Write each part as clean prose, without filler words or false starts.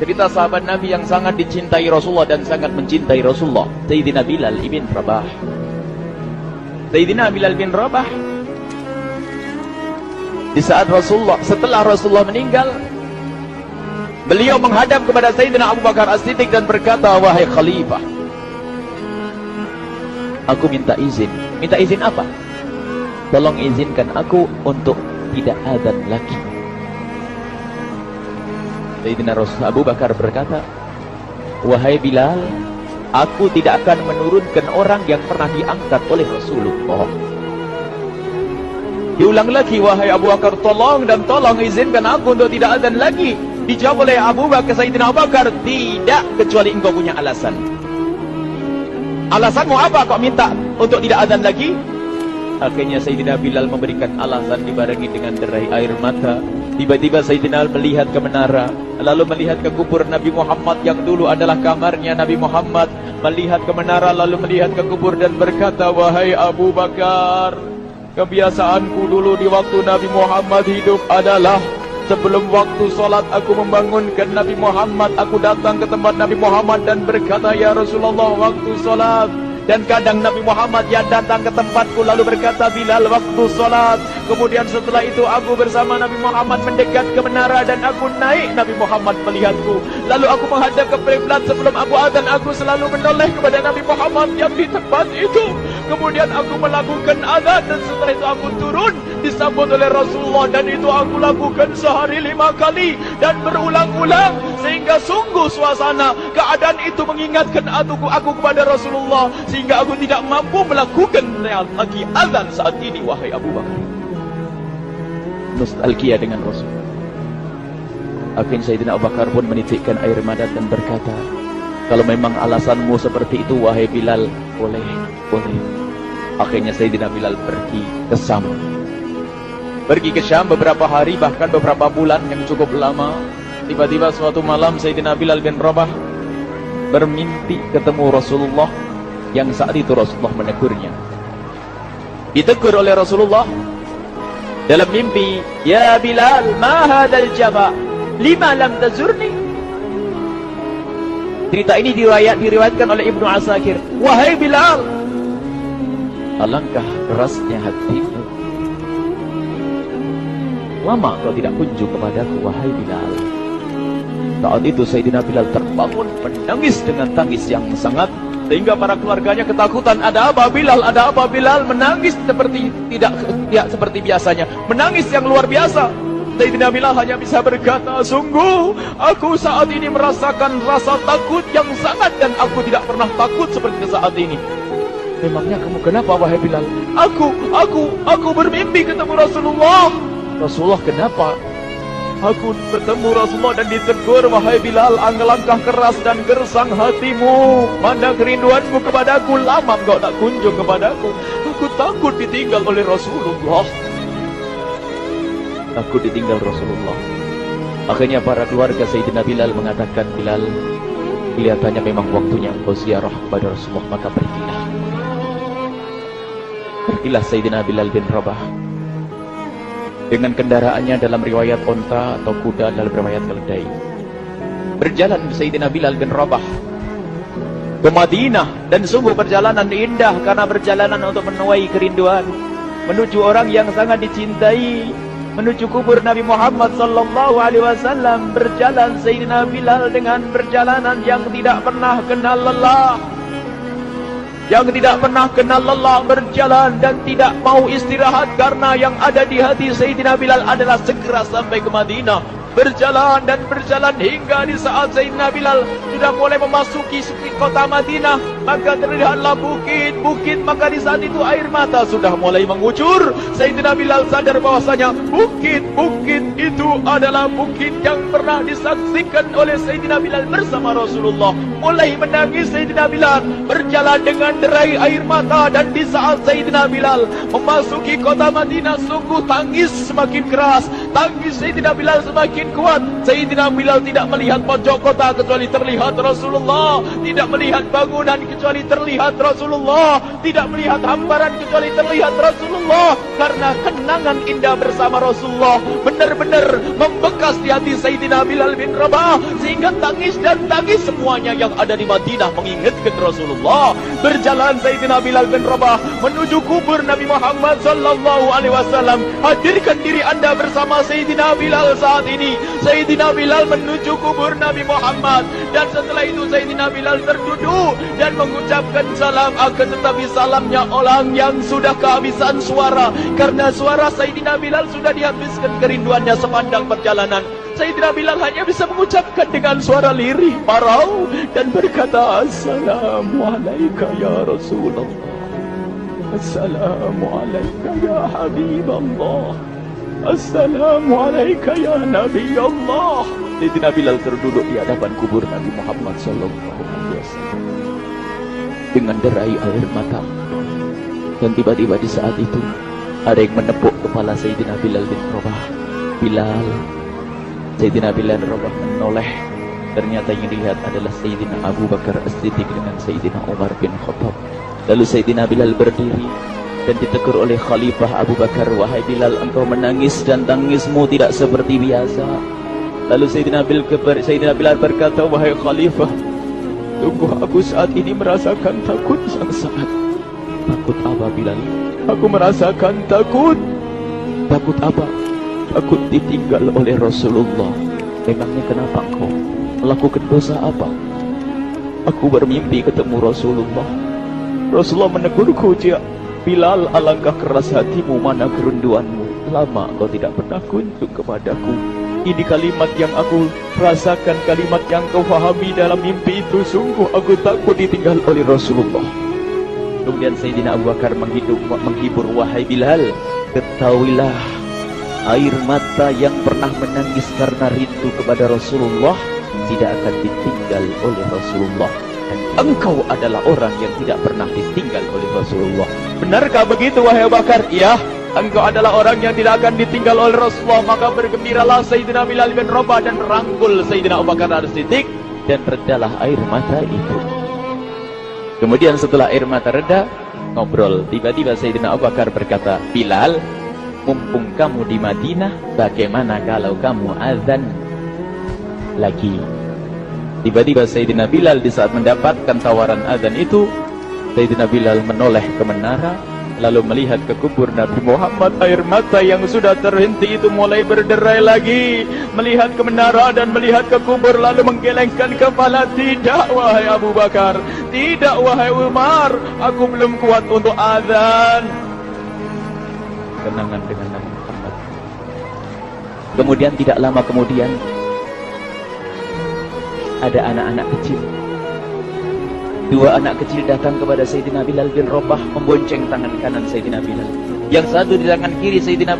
cerita sahabat Nabi yang sangat dicintai Rasulullah dan sangat mencintai Rasulullah, Sayyidina Bilal ibn Rabah. Sayyidina Bilal bin Rabah, di saat setelah Rasulullah meninggal, beliau menghadap kepada Sayyidina Abu Bakar As-Siddiq dan berkata, wahai Khalifah, aku minta izin. Minta izin apa? Tolong izinkan aku untuk tidak azan lagi. Sayyidina Abu Bakar berkata, wahai Bilal, aku tidak akan menurunkan orang yang pernah diangkat oleh Rasulullah. Diulang lagi, wahai Abu Bakar, tolong dan tolong izinkan aku untuk tidak azan lagi. Dijawab oleh Abu Bakar, Sayyidina Abu Bakar, tidak, kecuali engkau punya alasan. Alasanmu apa kau minta untuk tidak azan lagi? Akhirnya Sayyidina Bilal memberikan alasan dibarengi dengan derai air mata. Tiba-tiba Sayyidina melihat ke menara, lalu melihat ke kubur Nabi Muhammad yang dulu adalah kamarnya Nabi Muhammad. Melihat ke menara, lalu melihat ke kubur dan berkata, wahai Abu Bakar, kebiasaanku dulu di waktu Nabi Muhammad hidup adalah sebelum waktu sholat aku membangunkan Nabi Muhammad. Aku datang ke tempat Nabi Muhammad dan berkata, ya Rasulullah, waktu sholat. Dan kadang Nabi Muhammad yang datang ke tempatku lalu berkata, Bilal, waktu sholat. Kemudian setelah itu aku bersama Nabi Muhammad mendekat ke menara dan aku naik. Nabi Muhammad melihatku. Lalu aku menghadap ke kiblat. Sebelum aku azan, aku selalu menoleh kepada Nabi Muhammad yang di tempat itu. Kemudian aku melakukan azan dan setelah itu aku turun disambut oleh Rasulullah, dan itu aku lakukan sehari 5 kali dan berulang-ulang sehingga sungguh suasana keadaan itu mengingatkan aku kepada Rasulullah sehingga aku tidak mampu melakukan lagi azan saat ini. Wahai Abu Bakar, nostalgia dengan Rasul. Akhirnya Sayyidina Abu Bakar pun menitikkan air mata dan berkata, kalau memang alasanmu seperti itu wahai Bilal, boleh. Akhirnya Sayyidina Bilal pergi ke Syam. Pergi ke Syam beberapa hari, bahkan beberapa bulan yang cukup lama. Tiba-tiba suatu malam Sayyidina Bilal bin Rabah bermimpi ketemu Rasulullah, yang saat itu Rasulullah menegurnya. Ditegur oleh Rasulullah dalam mimpi, ya Bilal, ma hadzal jaba, lima lam tazurni. Cerita ini diriwayatkan oleh Ibnu Asakir. Wahai Bilal, alangkah kerasnya hatimu, lama kau tidak kunjung kepadaku wahai Bilal. Saat itu Sayyidina Bilal terbangun menangis dengan tangis yang sangat, sehingga para keluarganya ketakutan. Ada apa Bilal? Ada apa Bilal? Menangis seperti tidak seperti biasanya, menangis yang luar biasa. Sayyidina Bilal hanya bisa berkata, sungguh aku saat ini merasakan rasa takut yang sangat, dan aku tidak pernah takut seperti saat ini. Memangnya kamu kenapa wahai Bilal? Aku bermimpi ketemu Rasulullah. Rasulullah, kenapa? Aku bertemu Rasulullah dan ditegur, wahai Bilal, langkah keras dan gersang hatimu. Mana kerinduanmu kepadaku, lama engkau tak kunjung kepadaku. Aku takut ditinggal oleh Rasulullah. Aku ditinggal Rasulullah. Akhirnya para keluarga Sayyidina Bilal mengatakan, Bilal, kelihatannya memang waktunya engkau ziarah kepada Rasulullah, maka pergilah. Pergilah Sayyidina Bilal bin Rabah dengan kendaraannya, dalam riwayat onta atau kuda, dalam riwayat keledai. Berjalan Sayyidina Bilal bin Rabah ke Madinah, dan sungguh perjalanan indah karena perjalanan untuk menuai kerinduan, menuju orang yang sangat dicintai, menuju kubur Nabi Muhammad sallallahu alaihi wasallam. Berjalan Sayyidina Bilal dengan perjalanan yang tidak pernah kenal lelah, yang tidak pernah kenal lelah, berjalan dan tidak mau istirahat, karena yang ada di hati Sayyidina Bilal adalah segera sampai ke Madinah. Berjalan dan berjalan hingga di saat Sayyidina Bilal sudah mulai memasuki kota Madinah, maka terlihatlah bukit-bukit. Maka di saat itu air mata sudah mulai mengucur. Sayyidina Bilal sadar bahwasanya bukit-bukit itu adalah bukit yang pernah disaksikan oleh Sayyidina Bilal bersama Rasulullah. Mulai menangis Sayyidina Bilal, berjalan dengan derai air mata. Dan di saat Sayyidina Bilal memasuki kota Madinah, sungguh tangis semakin keras. Tangis Sayyidina Bilal semakin kuat. Sayyidina Bilal tidak melihat pojok kota kecuali terlihat Rasulullah, tidak melihat bangunan kecuali terlihat Rasulullah, tidak melihat hamparan kecuali terlihat Rasulullah. Karena kenangan indah bersama Rasulullah benar-benar membekas di hati Sayyidina Bilal bin Rabah, sehingga tangis dan tangis semuanya yang ada di Madinah mengingatkan Rasulullah. Berjalan Sayyidina Bilal bin Rabah menuju kubur Nabi Muhammad sallallahu alaihi wasallam. Hadirkan diri Anda bersama Sayyidina Bilal saat ini. Sayyidina Bilal menuju kubur Nabi Muhammad, dan setelah itu Sayyidina Bilal terduduk dan mengucapkan salam. Akan tetapi salamnya orang yang sudah kehabisan suara, karena suara Sayyidina Bilal sudah dihabiskan kerinduannya sepanjang perjalanan. Sayyidina Bilal hanya bisa mengucapkan dengan suara lirih parau dan berkata, Assalamualaikum ya Rasulullah, Assalamualaikum ya Habiballah, Assalamualaikum ya Nabi Allah. Sayyidina Bilal terduduk di hadapan kubur Nabi Muhammad sallallahu alaihi wasallam dengan derai air mata. Dan tiba-tiba di saat itu ada yang menepuk kepala Sayyidina Bilal bin Rabah. Bilal. Sayyidina Bilal bin Rabah menoleh. Ternyata yang dilihat adalah Sayyidina Abu Bakar As-Siddiq dengan Sayyidina Umar bin Khattab. Lalu Sayyidina Bilal berdiri dan ditegur oleh Khalifah Abu Bakar, wahai Bilal, engkau menangis dan tangismu tidak seperti biasa. Lalu Sayyidina Bilal berkata, wahai Khalifah, sungguh aku saat ini merasakan takut yang sangat. Takut apa Bilal? Aku merasakan takut. Takut apa? Takut ditinggal oleh Rasulullah. Memangnya kenapa engkau melakukan dosa apa? Aku bermimpi ketemu Rasulullah. Rasulullah menegurku, Bilal, alangkah keras hatimu, mana kerinduanmu. Lama kau tidak pernah kunjung kepadaku. Ini kalimat yang aku rasakan, kalimat yang kau fahami dalam mimpi itu. Sungguh aku takut ditinggal oleh Rasulullah. Kemudian Sayyidina Abu Bakar menghibur, wahai Bilal, ketahuilah, air mata yang pernah menangis karena rindu kepada Rasulullah tidak akan ditinggal oleh Rasulullah. Dan engkau adalah orang yang tidak pernah ditinggal oleh Rasulullah. Benarkah begitu wahai Abu Bakar? Ya, engkau adalah orang yang tidak akan ditinggal oleh Rasulullah. Maka bergembiralah Sayyidina Bilal bin Rabah dan rangkul Sayyidina Abu Bakar As-Siddiq, dan redalah air mata itu. Kemudian setelah air mata reda, ngobrol. Tiba-tiba Sayyidina Abu Bakar berkata, Bilal, mumpung kamu di Madinah, bagaimana kalau kamu azan lagi? Tiba-tiba Sayyidina Bilal di saat mendapatkan tawaran azan itu, Sayyidina Bilal menoleh ke menara, lalu melihat ke kubur Nabi Muhammad. Air mata yang sudah terhenti itu mulai berderai lagi. Melihat ke menara dan melihat ke kubur, lalu menggelengkan kepala. Tidak wahai Abu Bakar, tidak wahai Umar, aku belum kuat untuk azan. Kenangan dengan Nabi Muhammad. Kemudian tidak lama kemudian ada anak-anak kecil. Dua anak kecil datang kepada Sayyidina Bilal bin Rabah, membonceng tangan kanan Sayyidina Bilal. Yang satu di tangan kiri Sayyidina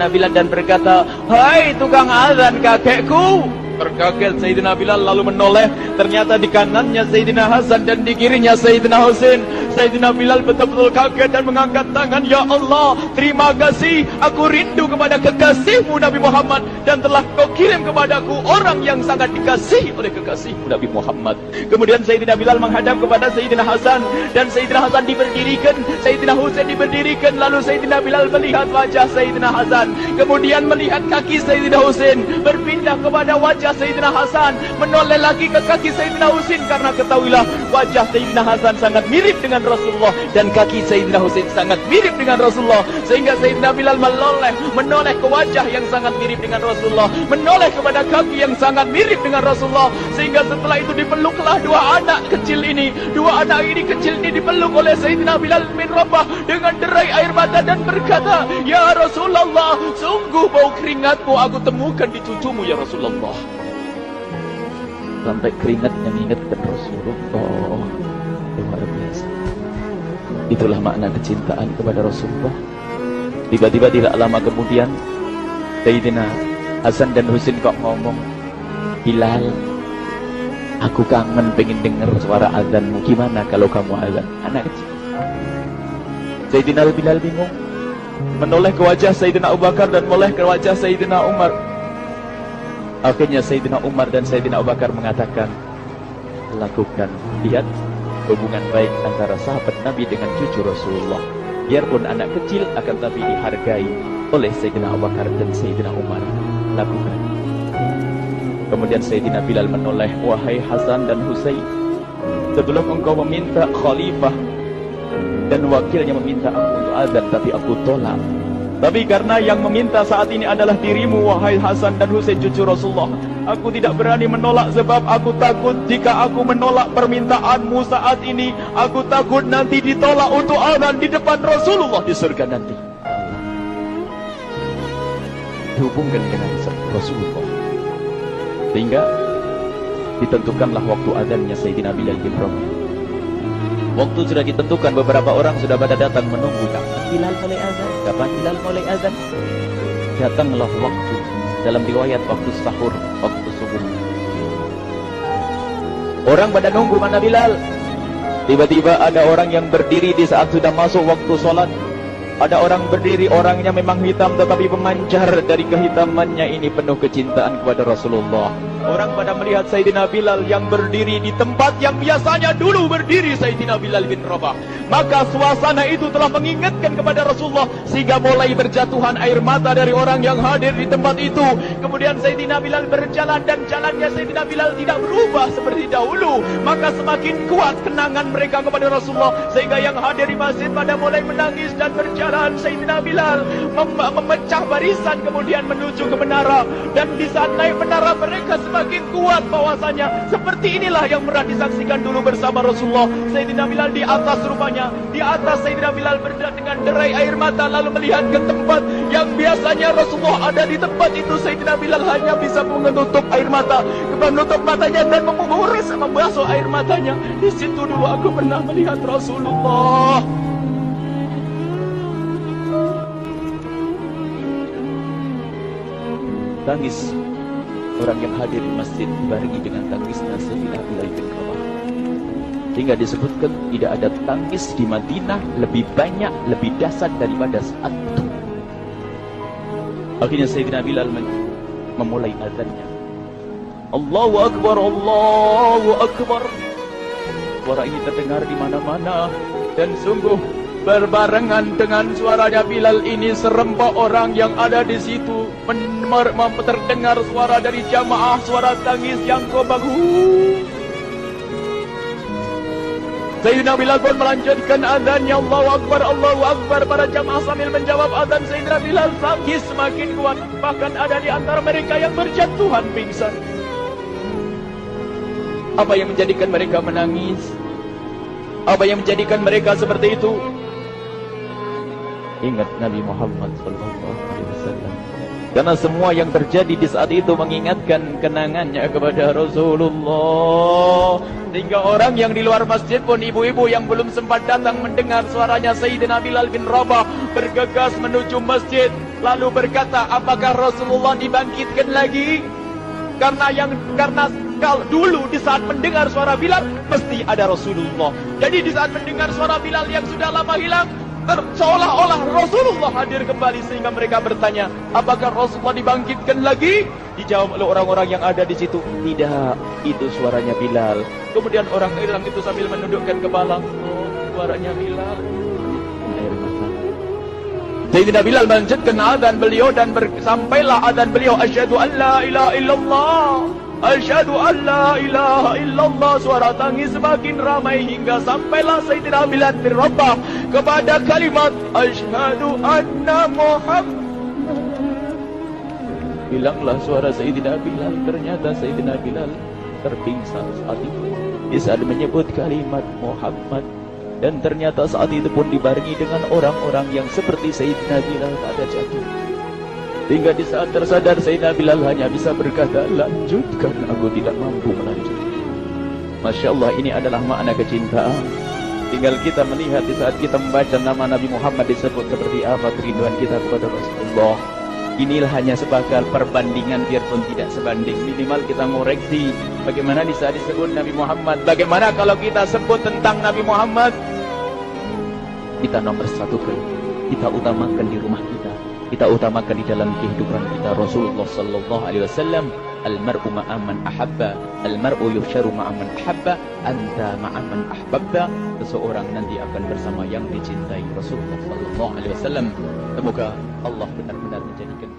Bilal dan berkata, hai tukang azan kakekku. Terkaget Sayyidina Bilal lalu menoleh. Ternyata di kanannya Sayyidina Hasan dan di kirinya Sayyidina Husain. Sayyidina Bilal betul-betul kaget dan mengangkat tangan. Ya Allah, terima kasih. Aku rindu kepada kekasihmu Nabi Muhammad, dan telah kau kirim kepadaku orang yang sangat dikasihi oleh kekasihmu Nabi Muhammad. Kemudian Sayyidina Bilal menghadap kepada Sayyidina Hasan, dan Sayyidina Hasan diberdirikan, Sayyidina Husain diberdirikan. Lalu Sayyidina Bilal melihat wajah Sayyidina Hasan, kemudian melihat kaki Sayyidina Husain, berpindah kepada wajah Sayyidina Hasan, menoleh lagi ke kaki Sayyidina Husain. Karena ketahuilah, wajah Sayyidina Hasan sangat mirip dengan Rasulullah, dan kaki Sayyidina Husain sangat mirip dengan Rasulullah, sehingga Sayyidina Bilal menoleh ke wajah yang sangat mirip dengan Rasulullah, menoleh kepada kaki yang sangat mirip dengan Rasulullah, sehingga setelah itu dipeluklah dua anak kecil ini dipeluk oleh Sayyidina Bilal bin Rabah dengan derai air mata dan berkata, ya Rasulullah, sungguh bau keringatmu aku temukan di cucumu ya Rasulullah. Sampai keringatnya mengingatkan Rasulullah. Luar biasa. Itulah makna kecintaan kepada Rasulullah. Tiba-tiba tidak lama kemudian Sayyidina Hasan dan Husain kok ngomong, Bilal, aku kangen pengen dengar suara azanmu. Gimana kalau kamu azan? Anak kecil. Sayyidina Bilal bingung. menoleh ke wajah Sayyidina Abu Bakar dan menoleh ke wajah Sayyidina Umar. Akhirnya Sayyidina Umar dan Sayyidina Abu Bakar mengatakan, lakukan, lihat hubungan baik antara sahabat Nabi dengan cucu Rasulullah. Biarpun anak kecil, akan tapi dihargai oleh Sayyidina Abu Bakar dan Sayyidina Umar. Lakukan. Kemudian Sayyidina Bilal menoleh, wahai Hasan dan Husain, sebelum engkau meminta khalifah dan wakilnya meminta aku untuk azan, tapi aku tolak. Tapi karena yang meminta saat ini adalah dirimu, wahai Hasan dan Husain cucu Rasulullah, aku tidak berani menolak, sebab aku takut jika aku menolak permintaanmu saat ini, aku takut nanti ditolak untuk azan di depan Rasulullah di surga nanti. Dihubungkan dengan Rasulullah, sehingga ditentukanlah waktu azannya Sayyidina Bilal bin Rabah. Waktu sudah ditentukan, beberapa orang sudah pada datang menunggu. Kapan Bilal mulai azan? Kapan Bilal mulai azan? Datanglah waktu. Dalam riwayat waktu sahur, waktu subuh. Orang pada nunggu mana Bilal. Tiba-tiba ada orang yang berdiri di saat sudah masuk waktu sholat. Ada orang berdiri, orangnya memang hitam tetapi memancar dari kehitamannya ini penuh kecintaan kepada Rasulullah. Orang pada melihat Sayyidina Bilal yang berdiri di tempat yang biasanya dulu berdiri Sayyidina Bilal bin Rabah. Maka suasana itu telah mengingatkan kepada Rasulullah, sehingga mulai berjatuhan air mata dari orang yang hadir di tempat itu. Kemudian Sayyidina Bilal berjalan dan jalannya Sayyidina Bilal tidak berubah seperti dahulu. Maka semakin kuat kenangan mereka kepada Rasulullah, sehingga yang hadir di masjid pada mulai menangis dan berjalan. Sayyidina Bilal memecah barisan kemudian menuju ke menara. Dan di saat naik menara mereka semakin kuat bahwasanya seperti inilah yang pernah disaksikan dulu bersama Rasulullah. Sayyidina Bilal di atas, rupanya di atas Sayyidina Bilal berada dengan derai air mata, lalu melihat ke tempat yang biasanya Rasulullah ada di tempat itu. Sayyidina Bilal hanya bisa menutup air mata, menutup matanya dan membasuh air matanya. Di situ dulu aku pernah melihat Rasulullah. Tangis orang yang hadir di masjid dibarengi dengan tangisnya Sayyidina Bilal bin Rabah. Hingga disebutkan tidak ada tangis di Madinah lebih banyak, lebih dahsyat daripada saat itu. Akhirnya Sayyidina Bilal memulai azannya. Allahu Akbar, Allahu Akbar. Suara ini terdengar di mana-mana dan sungguh berbarengan dengan suaranya Bilal ini, serempak orang yang ada di situ terdengar suara dari jamaah, suara tangis yang bagus. Sayyidina Bilal pun melanjutkan azannya, Allahu Akbar, Allahu Akbar. Para jamaah sambil menjawab azan Sayyidina Bilal, tangis semakin kuat. Bahkan ada di antara mereka yang berjatuhan pingsan. Apa yang menjadikan mereka menangis? Apa yang menjadikan mereka seperti itu? Ingat Nabi Muhammad SAW. Karena semua yang terjadi di saat itu mengingatkan kenangannya kepada Rasulullah. Sehingga orang yang di luar masjid pun, ibu-ibu yang belum sempat datang mendengar suaranya Sayyidina Bilal bin Rabah, bergegas menuju masjid, lalu berkata, apakah Rasulullah dibangkitkan lagi? Karena kalau dulu di saat mendengar suara Bilal pasti ada Rasulullah. Jadi di saat mendengar suara Bilal yang sudah lama hilang, seolah-olah Rasulullah hadir kembali, sehingga mereka bertanya, apakah Rasulullah dibangkitkan lagi? Dijawab oleh orang-orang yang ada di situ, tidak, itu suaranya Bilal. Kemudian orang Islam itu sambil menundukkan kepala, oh, suaranya Bilal. Air mata. Sayyidina Bilal melanjutkan azan beliau dan sampailah azan beliau, asyhadu an la ilaha illallah, asyhadu an la ilaha illallah. Suara tangis semakin ramai hingga sampailah Sayyidina Bilal bin Rabah kepada kalimat asyhadu anna Muhammad. Hilanglah suara Sayyidina Bilal. Ternyata Sayyidina Bilal terpingsan saat itu di saat menyebut kalimat Muhammad. Dan ternyata saat itu pun dibarengi dengan orang-orang yang seperti Sayyidina Bilal pada jatuh. Hingga di saat tersadar Sayyidina Bilal hanya bisa berkata, lanjutkan, aku tidak mampu melanjutkan. Masya Allah, ini adalah makna kecintaan. Tinggal kita melihat di saat kita membaca nama Nabi Muhammad disebut seperti apa kerinduan kita kepada Rasulullah. Inilah hanya sebagai perbandingan, biarpun tidak sebanding. Minimal kita ngoreksi bagaimana di saat disebut Nabi Muhammad. Bagaimana kalau kita sebut tentang Nabi Muhammad, kita nomor satu ke kita utamakan di rumah kita utamakan di dalam kehidupan kita. Rasulullah sallallahu alaihi wasallam, al-mar'u ma'aman ahabba, al-mar'u yuhsyaru ma'aman ahabba, anta ma'aman ahbabta. Seseorang nanti akan bersama yang dicintai. Rasulullah sallallahu alaihi wasallam. Semoga Allah benar-benar menjadikan